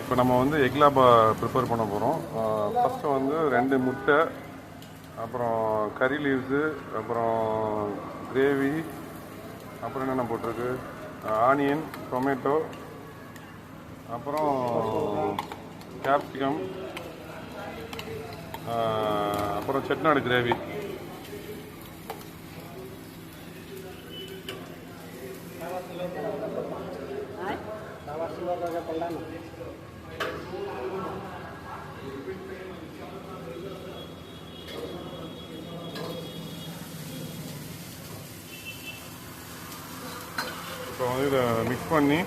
இப்போ நம்ம வந்து எக் லாபா ப்ரிப்பேர் பண்ண போகிறோம். ஃபஸ்ட்டு வந்து 2 முட்டை, அப்புறம் கறி லீவ்ஸு, அப்புறம் கிரேவி, அப்புறம் என்னென்ன போட்டிருக்கு, ஆனியன், டொமேட்டோ, அப்புறம் கேப்சிகம், அப்புறம் செட்நாடு கிரேவி. இப்போ வந்து இதை மிக்ஸ் பண்ணி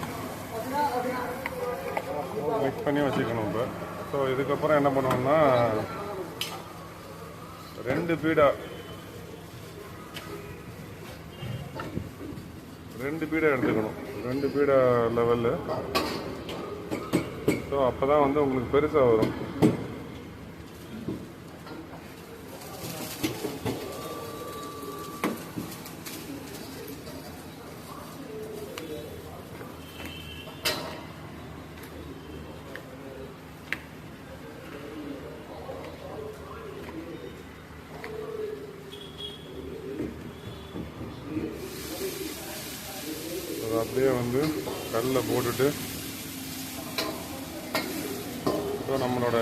வச்சுக்கணும். இப்போ ஸோ இதுக்கப்புறம் என்ன பண்ணுவோம்னா 2 பீடா எடுத்துக்கணும். 2 பீடா லெவலு. ஸோ அப்போ தான் வந்து உங்களுக்கு பெருசாக வரும். அப்படியே வந்து கல்லில் போட்டுட்டு ஸோ நம்மளோட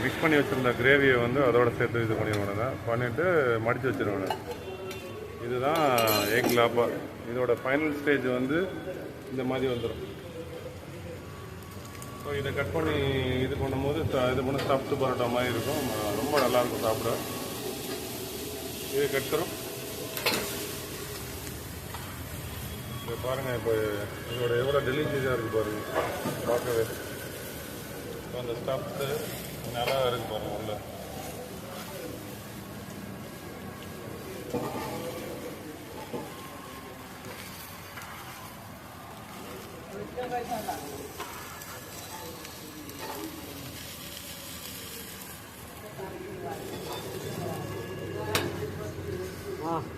மிக்ஸ் பண்ணி வச்சுருந்த கிரேவியை வந்து அதோட சேர்த்து இது பண்ணிவிட்டு மடித்து வச்சுருவேன். இதுதான் எக் லாபா. இதோட ஃபைனல் ஸ்டேஜ் வந்து இந்த மாதிரி வந்துடும். ஸோ இதை கட் பண்ணி இது பண்ணும்போது இது பண்ண ஸ்டஃப்டு பரோட்டா மாதிரி இருக்கும். ரொம்ப நல்லாயிருக்கும் சாப்பிட. இது கட்டுறோம். இதை பாருங்கள், இப்போ இதோட எவ்வளோ டெலிஷியஸாக இருக்குது பாருங்கள் பார்க்கவே. ஸோ அந்த ஸ்டஃப்டு நல்லா இருக்குது பாருங்கள் உள்ள.